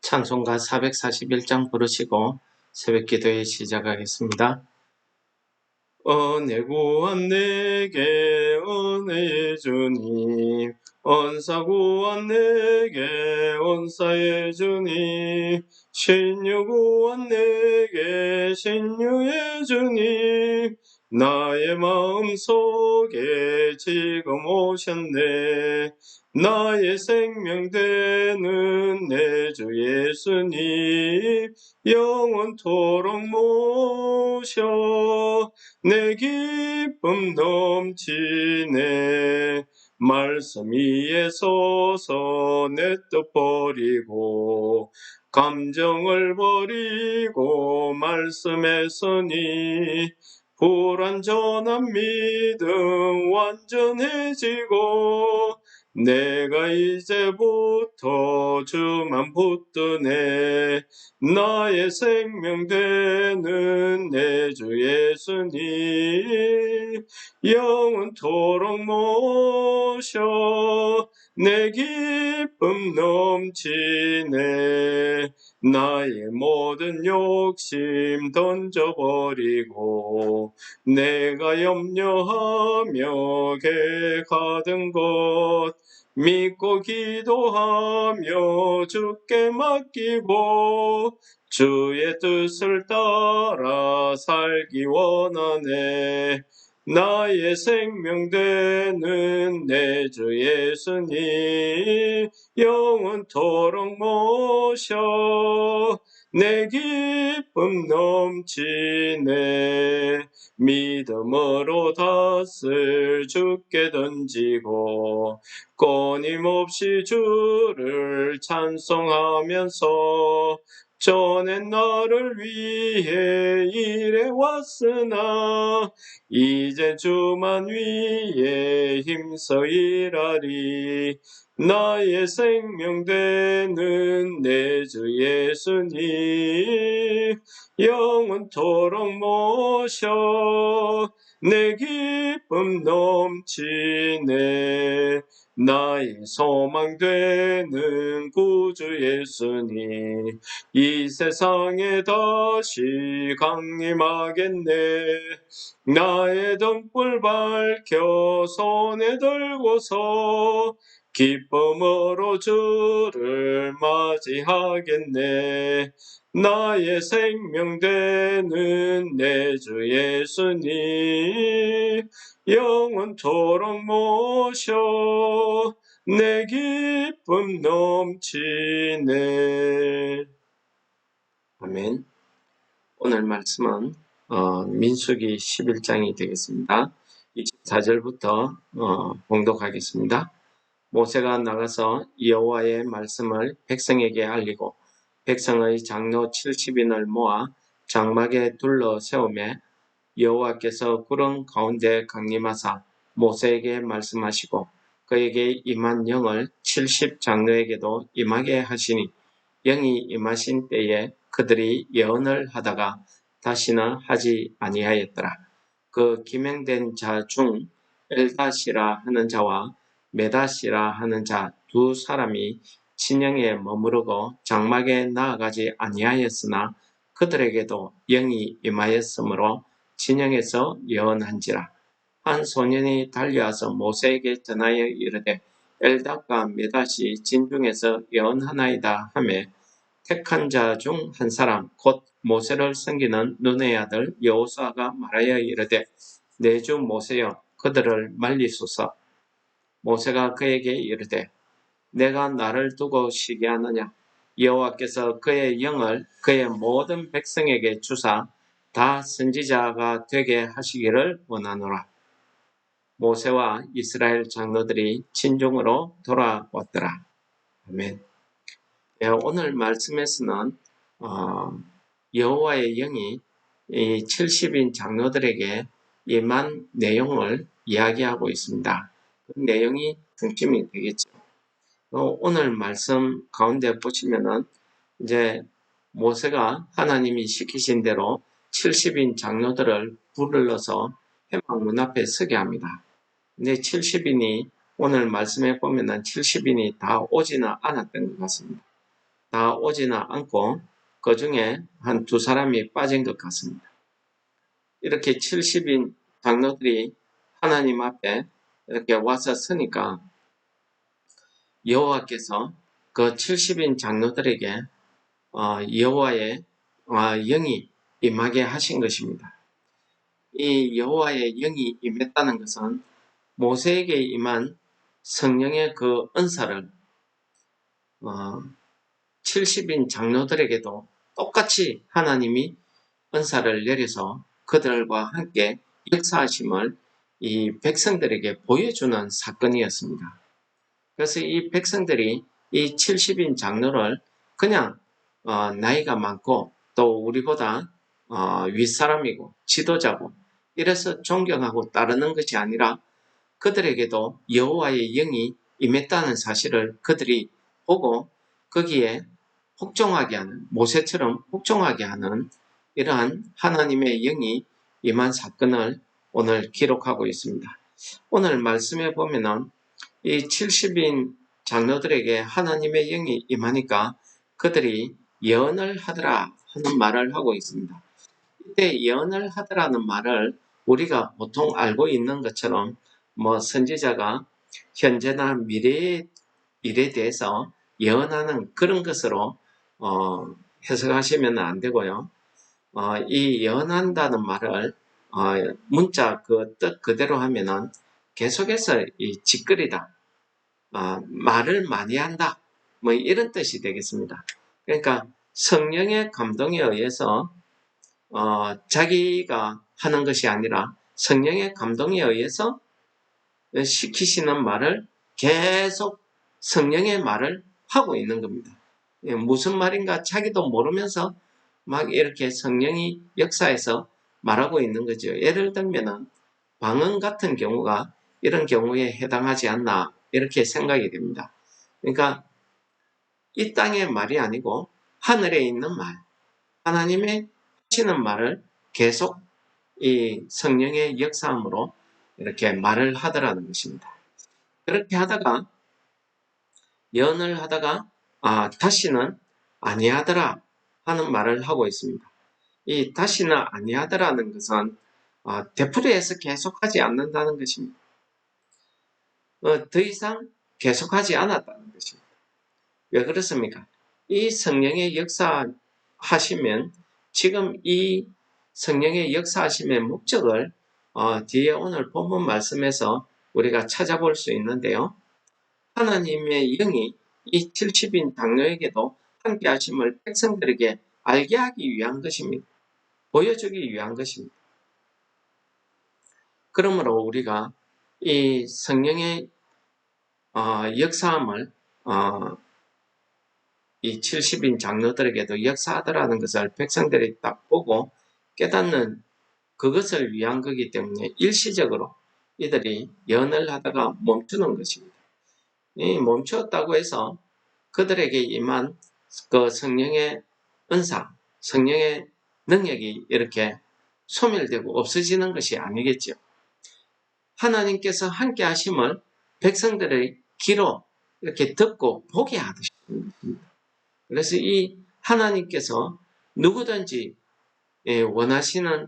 찬송가 441장 부르시고 새벽기도에 시작하겠습니다. 은혜 구원 내게 은혜의 주님, 언사 구원 내게 언사의 주님, 신유 구원 내게 신유의 주님, 나의 마음속에 지금 오셨네. 나의 생명 되는 내 주 예수님, 영원토록 모셔 내 기쁨 넘치네. 말씀 위에 서서 내 뜻 버리고 감정을 버리고 말씀에 서니 불완전한 믿음 완전해지고 내가 이제부터 주만 붙드네. 나의 생명 되는 내 주 예수님, 영원토록 모셔 내 기쁨 넘치네. 나의 모든 욕심 던져버리고 내가 염려하며 계획하던 것 믿고 기도하며 주께 맡기고 주의 뜻을 따라 살기 원하네. 나의 생명 되는 내 주 예수님, 영원토록 모셔 내 기쁨 넘치네. 믿음으로 닷을 주께 던지고 끊임없이 주를 찬송하면서 전에 나를 위해 일해왔으나 이제 주만 위해 힘써 일하리. 나의 생명 되는 내 주 예수님, 영원토록 모셔 내 기쁨 넘치네. 나의 소망 되는 구주 예수님, 이 세상에 다시 강림하겠네. 나의 등불 밝혀 손에 들고서 기쁨으로 주를 맞이하겠네. 나의 생명 되는 내 주 예수님, 영원토록 모셔 내 기쁨 넘치네. 아멘. 오늘 말씀은 민수기 11장이 되겠습니다. 24절부터 봉독하겠습니다. 모세가 나가서 여호와의 말씀을 백성에게 알리고 백성의 장로 70인을 모아 장막에 둘러 세우매 여호와께서 구름 가운데 강림하사 모세에게 말씀하시고 그에게 임한 영을 70장로에게도 임하게 하시니 영이 임하신 때에 그들이 예언을 하다가 다시는 하지 아니하였더라. 그 기명된 자 중 엘다시라 하는 자와 메다시라 하는 자 두 사람이 진영에 머무르고 장막에 나아가지 아니하였으나 그들에게도 영이 임하였으므로 진영에서 예언한지라. 한 소년이 달려와서 모세에게 전하여 이르되 엘닷과 메닷이 진중에서 예언하나이다 하며 택한 자 중 한 사람 곧 모세를 섬기는 눈의 아들 여호수아가 말하여 이르되 내 주 모세여 그들을 말리소서. 모세가 그에게 이르되 내가 나를 두고 시기하느냐. 여호와께서 그의 영을 그의 모든 백성에게 주사 다 선지자가 되게 하시기를 원하노라. 모세와 이스라엘 장로들이 진중으로 돌아왔더라. 아멘. 오늘 말씀에서는 여호와의 영이 이 70인 장로들에게 임한 내용을 이야기하고 있습니다. 그 내용이 중심이 되겠죠. 오늘 말씀 가운데 보시면은 이제 모세가 하나님이 시키신 대로 70인 장로들을 불러서 회막 문 앞에 서게 합니다. 근데 70인이 오늘 말씀에 보면은 70인이 다 오지는 않았던 것 같습니다. 다 오지는 않고 그 중에 한 두 사람이 빠진 것 같습니다. 이렇게 70인 장로들이 하나님 앞에 이렇게 와서 서니까 여호와께서 그 70인 장로들에게 여호와의 영이 임하게 하신 것입니다. 이 여호와의 영이 임했다는 것은 모세에게 임한 성령의 그 은사를 70인 장로들에게도 똑같이 하나님이 은사를 내려서 그들과 함께 역사하심을 이 백성들에게 보여주는 사건이었습니다. 그래서 이 백성들이 이 70인 장로를 그냥 나이가 많고 또 우리보다 윗사람이고 지도자고 이래서 존경하고 따르는 것이 아니라 그들에게도 여호와의 영이 임했다는 사실을 그들이 보고 거기에 복종하게 하는, 모세처럼 복종하게 하는 이러한 하나님의 영이 임한 사건을 오늘 기록하고 있습니다. 오늘 말씀에 보면은 이 70인 장로들에게 하나님의 영이 임하니까 그들이 예언을 하더라 하는 말을 하고 있습니다. 이때 예언을 하더라는 말을 우리가 보통 알고 있는 것처럼 선지자가 현재나 미래에 일에 대해서 예언하는 그런 것으로 해석하시면 안 되고요. 이 예언한다는 말을 문자 그 뜻 그대로 하면은 계속해서 이 짓거리다, 말을 많이 한다, 이런 뜻이 되겠습니다. 그러니까 성령의 감동에 의해서 자기가 하는 것이 아니라 성령의 감동에 의해서 시키시는 말을 계속 성령의 말을 하고 있는 겁니다. 무슨 말인가 자기도 모르면서 막 이렇게 성령이 역사해서 말하고 있는 거죠. 예를 들면은 방언 같은 경우가 이런 경우에 해당하지 않나 이렇게 생각이 됩니다. 그러니까 이 땅의 말이 아니고 하늘에 있는 말, 하나님의 하시는 말을 계속 이 성령의 역사함으로 이렇게 말을 하더라는 것입니다. 그렇게 하다가 예언을 하다가 다시는 아니하더라 하는 말을 하고 있습니다. 이 다시는 아니하더라는 것은 되풀이해서 계속하지 않는다는 것입니다. 더 이상 계속하지 않았다는 것입니다. 왜 그렇습니까? 이 성령의 역사하시면 지금 이 성령의 역사하심의 목적을 뒤에 오늘 본문 말씀에서 우리가 찾아볼 수 있는데요. 하나님의 영이 이 70인 장로에게도 함께 하심을 백성들에게 알게 하기 위한 것입니다. 보여주기 위한 것입니다. 그러므로 우리가 이 성령의 역사함을 이 70인 장로들에게도 역사하더라는 것을 백성들이 딱 보고 깨닫는 그것을 위한 거기 때문에 일시적으로 이들이 예언을 하다가 멈추는 것입니다. 이 멈추었다고 해서 그들에게 임한 그 성령의 은사, 성령의 능력이 이렇게 소멸되고 없어지는 것이 아니겠죠. 하나님께서 함께 하심을 백성들의 귀로 이렇게 듣고 보게 하듯이. 그래서 이 하나님께서 누구든지 원하시는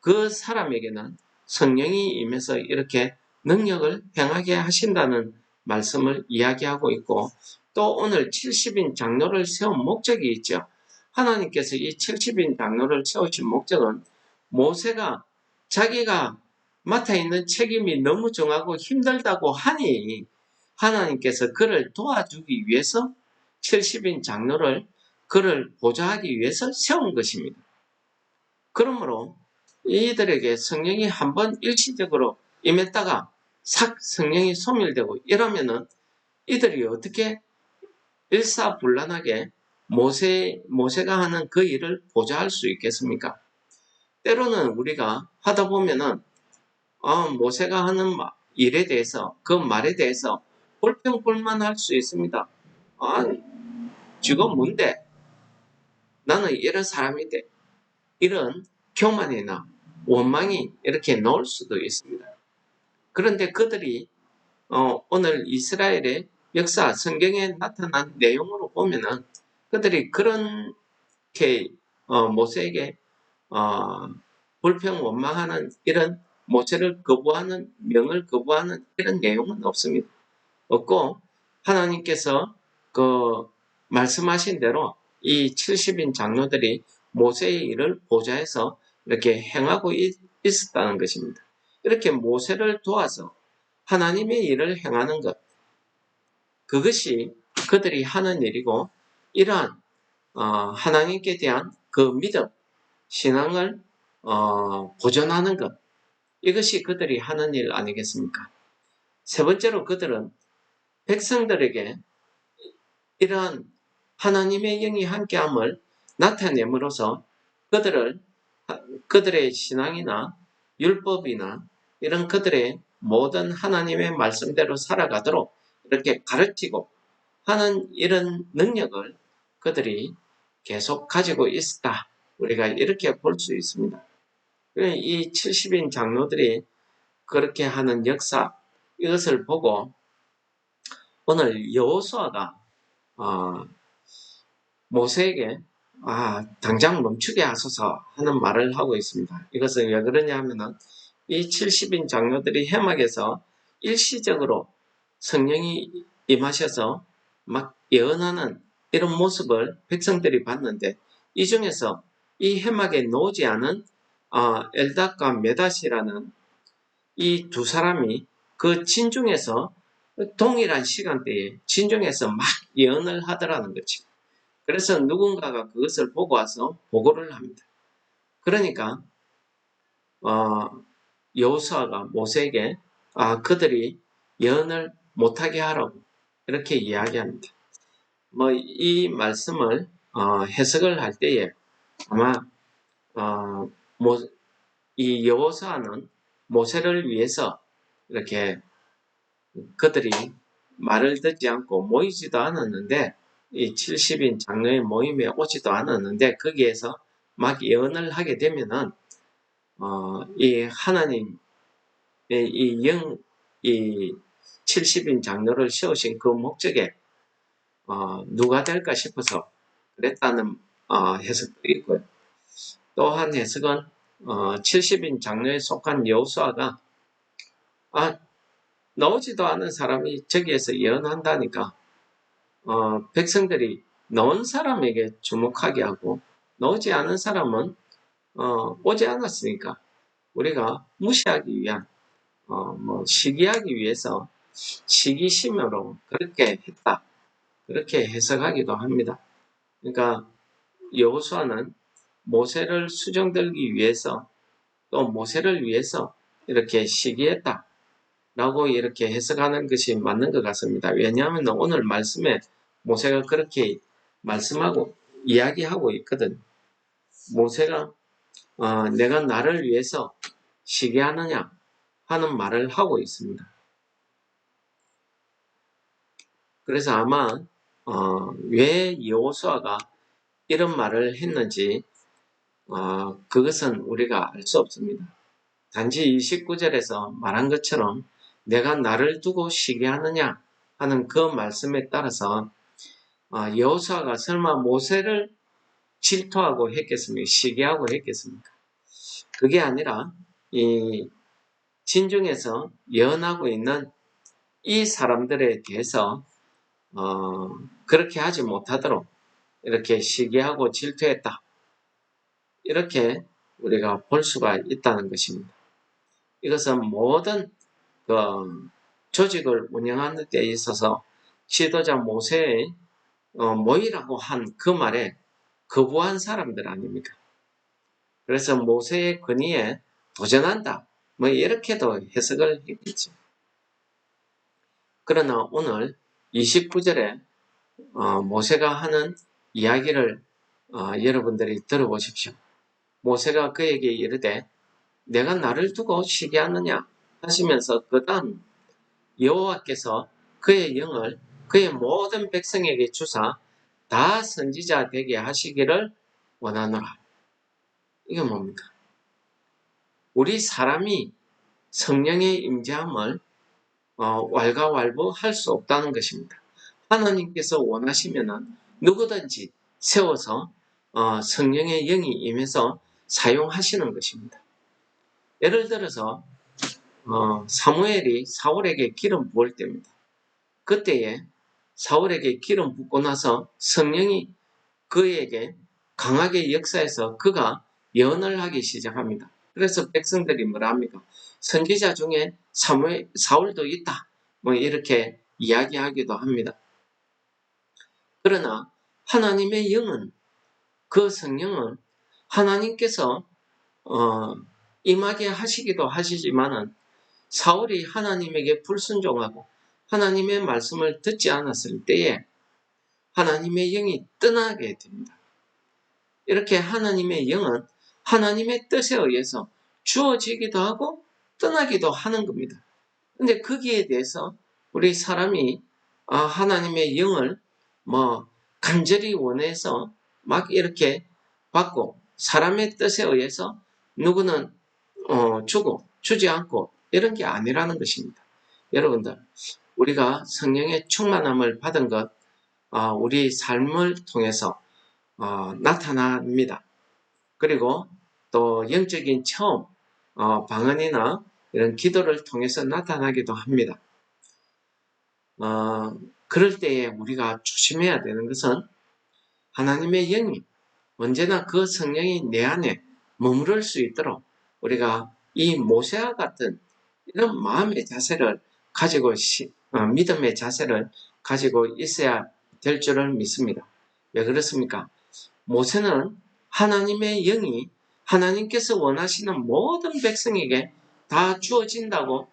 그 사람에게는 성령이 임해서 이렇게 능력을 행하게 하신다는 말씀을 이야기하고 있고, 또 오늘 70인 장로를 세운 목적이 있죠. 하나님께서 이 70인 장로를 세우신 목적은 모세가 자기가 맡아 있는 책임이 너무 정하고 힘들다고 하니 하나님께서 그를 도와주기 위해서 70인 장로를 그를 보좌하기 위해서 세운 것입니다. 그러므로 이들에게 성령이 한번 일시적으로 임했다가 싹 성령이 소멸되고 이러면은 이들이 어떻게 일사불란하게 모세가 하는 그 일을 보좌할 수 있겠습니까? 때로는 우리가 하다 보면은 모세가 하는 일에 대해서 그 말에 대해서 불평불만할 수 있습니다. 지금 뭔데? 나는 이런 사람인데 이런 교만이나 원망이 이렇게 나올 수도 있습니다. 그런데 그들이 오늘 이스라엘의 역사 성경에 나타난 내용으로 보면은 그들이 그렇게 모세에게 불평 원망하는 이런 모세를 거부하는 명을 거부하는 이런 내용은 없습니다. 없고 하나님께서 그 말씀하신 대로 이 70인 장로들이 모세의 일을 보좌해서 이렇게 행하고 있었다는 것입니다. 이렇게 모세를 도와서 하나님의 일을 행하는 것, 그것이 그들이 하는 일이고, 이러한 하나님께 대한 그 믿음, 신앙을 보존하는 것, 이것이 그들이 하는 일 아니겠습니까? 세 번째로 그들은 백성들에게 이러한 하나님의 영이 함께함을 나타냄으로써 그들의 신앙이나 율법이나 이런 그들의 모든 하나님의 말씀대로 살아가도록 이렇게 가르치고 하는 이런 능력을 그들이 계속 가지고 있었다. 우리가 이렇게 볼 수 있습니다. 이 70인 장로들이 그렇게 하는 역사, 이것을 보고 오늘 여호수아가 모세에게 당장 멈추게 하소서 하는 말을 하고 있습니다. 이것은 왜 그러냐 하면은 이 70인 장로들이 해막에서 일시적으로 성령이 임하셔서 막 예언하는 이런 모습을 백성들이 봤는데, 이 중에서 이 해막에 놓지 않은 엘닷과 메닷이라는 이 두 사람이 그 진중에서 동일한 시간대에 진중에서 막 예언을 하더라는 거죠. 그래서 누군가가 그것을 보고 와서 보고를 합니다. 그러니까 여호수아가 모세에게 그들이 예언을 못하게 하라고 이렇게 이야기합니다. 이 말씀을 해석을 할 때에 아마 이 여호수아는 모세를 위해서 이렇게 그들이 말을 듣지 않고 모이지도 않았는데, 이 70인 장로의 모임에 오지도 않았는데 거기에서 막 예언을 하게 되면은 이 하나님의 이 70인 장로를 세우신 그 목적에 누가 될까 싶어서 그랬다는 해석도 있고요. 또 한 해석은 70인 장로에 속한 여호수아가 나오지도 않은 사람이 저기에서 예언한다니까 백성들이 나온 사람에게 주목하게 하고, 나오지 않은 사람은 오지 않았으니까 우리가 무시하기 위한 시기하기 위해서 시기심으로 그렇게 했다, 그렇게 해석하기도 합니다. 그러니까 여호수아는 모세를 수정들기 위해서, 또 모세를 위해서 이렇게 시기했다 라고 이렇게 해석하는 것이 맞는 것 같습니다. 왜냐하면 오늘 말씀에 모세가 그렇게 말씀하고 이야기하고 있거든. 모세가 내가 나를 위해서 시기하느냐 하는 말을 하고 있습니다. 그래서 아마 왜 여호수아가 이런 말을 했는지 그것은 우리가 알 수 없습니다. 단지 29절에서 말한 것처럼 내가 나를 두고 시기하느냐 하는 그 말씀에 따라서 여호수아가 설마 모세를 질투하고 했겠습니까? 시기하고 했겠습니까? 그게 아니라 이 진중에서 예언하고 있는 이 사람들에 대해서 그렇게 하지 못하도록 이렇게 시기하고 질투했다, 이렇게 우리가 볼 수가 있다는 것입니다. 이것은 모든 그 조직을 운영하는 데 있어서 지도자 모세의 모이라고 한 그 말에 거부한 사람들 아닙니까? 그래서 모세의 권위에 도전한다, 이렇게도 해석을 했겠죠. 그러나 오늘 29절에 모세가 하는 이야기를 여러분들이 들어보십시오. 모세가 그에게 이르되 내가 나를 두고 시기하느냐 하시면서 그 다음 여호와께서 그의 영을 그의 모든 백성에게 주사 다 선지자 되게 하시기를 원하노라. 이게 뭡니까? 우리 사람이 성령의 임재함을 왈가왈부할 수 없다는 것입니다. 하나님께서 원하시면은 누구든지 세워서 성령의 영이 임해서 사용하시는 것입니다. 예를 들어서 사무엘이 사울에게 기름 부을 때입니다. 그때에 사울에게 기름 붓고 나서 성령이 그에게 강하게 역사해서 그가 예언을 하기 시작합니다. 그래서 백성들이 뭐라 합니까? 선지자 중에 사울도 있다. 뭐 이렇게 이야기하기도 합니다. 그러나 하나님의 영은, 그 성령은 하나님께서 임하게 하시기도 하시지만은 사울이 하나님에게 불순종하고 하나님의 말씀을 듣지 않았을 때에 하나님의 영이 떠나게 됩니다. 이렇게 하나님의 영은 하나님의 뜻에 의해서 주어지기도 하고 떠나기도 하는 겁니다. 근데 거기에 대해서 우리 사람이 하나님의 영을 간절히 원해서 막 이렇게 받고 사람의 뜻에 의해서 누구는 주고 주지 않고 이런 게 아니라는 것입니다. 여러분들, 우리가 성령의 충만함을 받은 것 우리 삶을 통해서 나타납니다. 그리고 또 영적인 체험, 방언이나 이런 기도를 통해서 나타나기도 합니다. 그럴 때에 우리가 조심해야 되는 것은 하나님의 영이 언제나 그 성령이 내 안에 머무를 수 있도록 우리가 이 모세와 같은 이런 마음의 자세를 가지고 믿음의 자세를 가지고 있어야 될 줄을 믿습니다. 왜 그렇습니까? 모세는 하나님의 영이 하나님께서 원하시는 모든 백성에게 다 주어진다고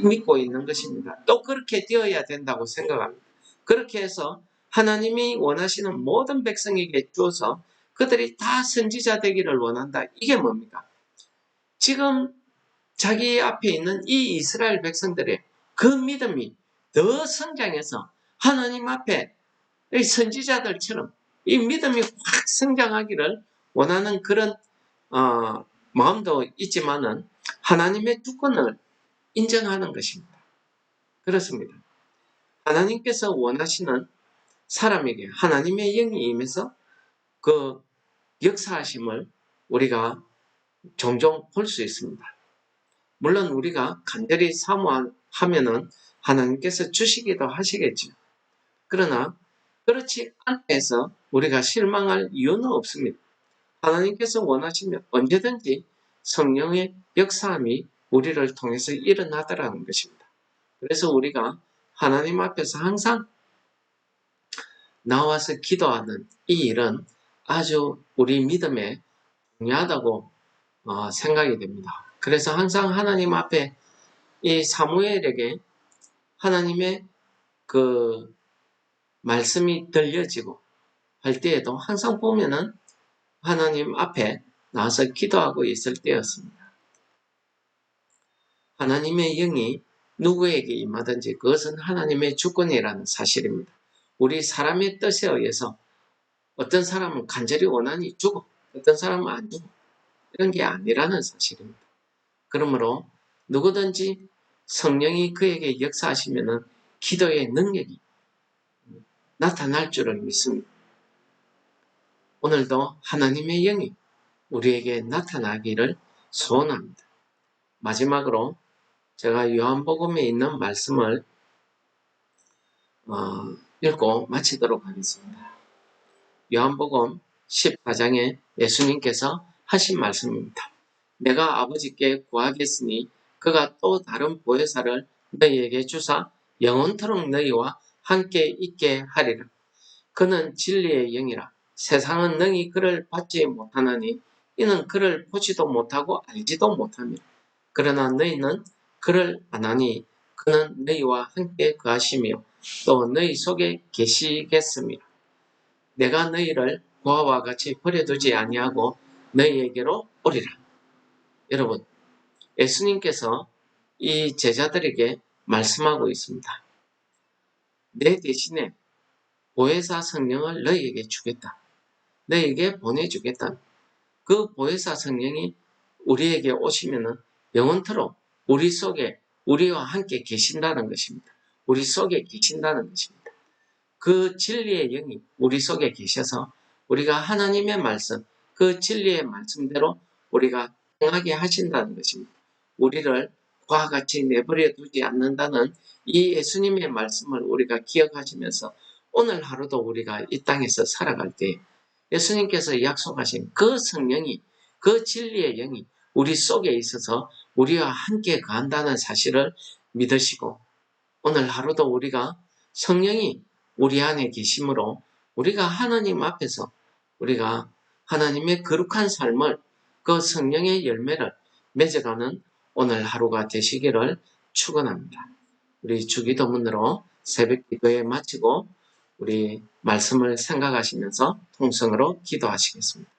믿고 있는 것입니다. 또 그렇게 되어야 된다고 생각합니다. 그렇게 해서 하나님이 원하시는 모든 백성에게 주어서 그들이 다 선지자 되기를 원한다. 이게 뭡니까? 지금 자기 앞에 있는 이 이스라엘 백성들의 그 믿음이 더 성장해서 하나님 앞에 이 선지자들처럼 이 믿음이 확 성장하기를 원하는 그런 마음도 있지만은 하나님의 주권을 인정하는 것입니다. 그렇습니다. 하나님께서 원하시는 사람에게 하나님의 영이 임해서 그 역사하심을 우리가 종종 볼 수 있습니다. 물론 우리가 간절히 사모하면은 하나님께서 주시기도 하시겠죠. 그러나 그렇지 않다 해서 우리가 실망할 이유는 없습니다. 하나님께서 원하시면 언제든지 성령의 역사함이 우리를 통해서 일어나더라는 것입니다. 그래서 우리가 하나님 앞에서 항상 나와서 기도하는 이 일은 아주 우리 믿음에 중요하다고 생각이 됩니다. 그래서 항상 하나님 앞에 이 사무엘에게 하나님의 그 말씀이 들려지고 할 때에도 항상 보면은 하나님 앞에 나와서 기도하고 있을 때였습니다. 하나님의 영이 누구에게 임하든지 그것은 하나님의 주권이라는 사실입니다. 우리 사람의 뜻에 의해서 어떤 사람은 간절히 원하니 주고 어떤 사람은 안 주고 이런 게 아니라는 사실입니다. 그러므로 누구든지 성령이 그에게 역사하시면은 기도의 능력이 나타날 줄을 믿습니다. 오늘도 하나님의 영이 우리에게 나타나기를 소원합니다. 마지막으로 제가 요한복음에 있는 말씀을 읽고 마치도록 하겠습니다. 요한복음 14장에 예수님께서 하신 말씀입니다. 내가 아버지께 구하겠으니 그가 또 다른 보혜사를 너희에게 주사 영원토록 너희와 함께 있게 하리라. 그는 진리의 영이라. 세상은 너희 그를 받지 못하나니 이는 그를 보지도 못하고 알지도 못하며 그러나 너희는 그를 아나니 그는 너희와 함께 거하시며 또 너희 속에 계시겠습니다. 내가 너희를 고아와 같이 버려두지 아니하고 너희에게로 오리라. 여러분, 예수님께서 이 제자들에게 말씀하고 있습니다. 내 대신에 보혜사 성령을 너희에게 주겠다. 너희에게 보내주겠다. 그 보혜사 성령이 우리에게 오시면은 영원토록 우리 속에 우리와 함께 계신다는 것입니다. 우리 속에 계신다는 것입니다. 그 진리의 영이 우리 속에 계셔서 우리가 하나님의 말씀, 그 진리의 말씀대로 우리가 행하게 하신다는 것입니다. 우리를 그와 같이 내버려 두지 않는다는 이 예수님의 말씀을 우리가 기억하시면서 오늘 하루도 우리가 이 땅에서 살아갈 때 예수님께서 약속하신 그 성령이, 그 진리의 영이 우리 속에 있어서 우리와 함께 간다는 사실을 믿으시고, 오늘 하루도 우리가 성령이 우리 안에 계심으로 우리가 하나님 앞에서 우리가 하나님의 거룩한 삶을, 그 성령의 열매를 맺어가는 오늘 하루가 되시기를 축원합니다. 우리 주기도문으로 새벽 기도에 마치고 우리 말씀을 생각하시면서 통성으로 기도하시겠습니다.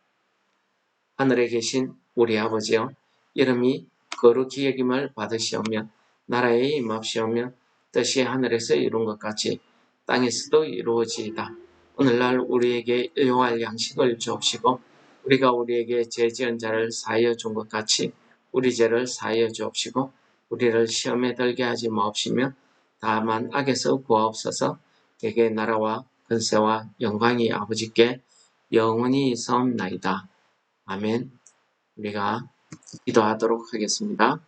하늘에 계신 우리 아버지여, 이름이 거룩히 여김을 받으시오며 나라에 임합시오며 뜻이 하늘에서 이룬 것 같이 땅에서도 이루어지이다. 오늘날 우리에게 일용할 양식을 주옵시고 우리가 우리에게 죄 지은 자를 사하여 준 것 같이 우리 죄를 사하여 주옵시고 우리를 시험에 들게 하지 마옵시며 다만 악에서 구하옵소서. 대개 나라와 근세와 영광이 아버지께 영원히 있사옵나이다. 아멘. 우리가 기도하도록 하겠습니다.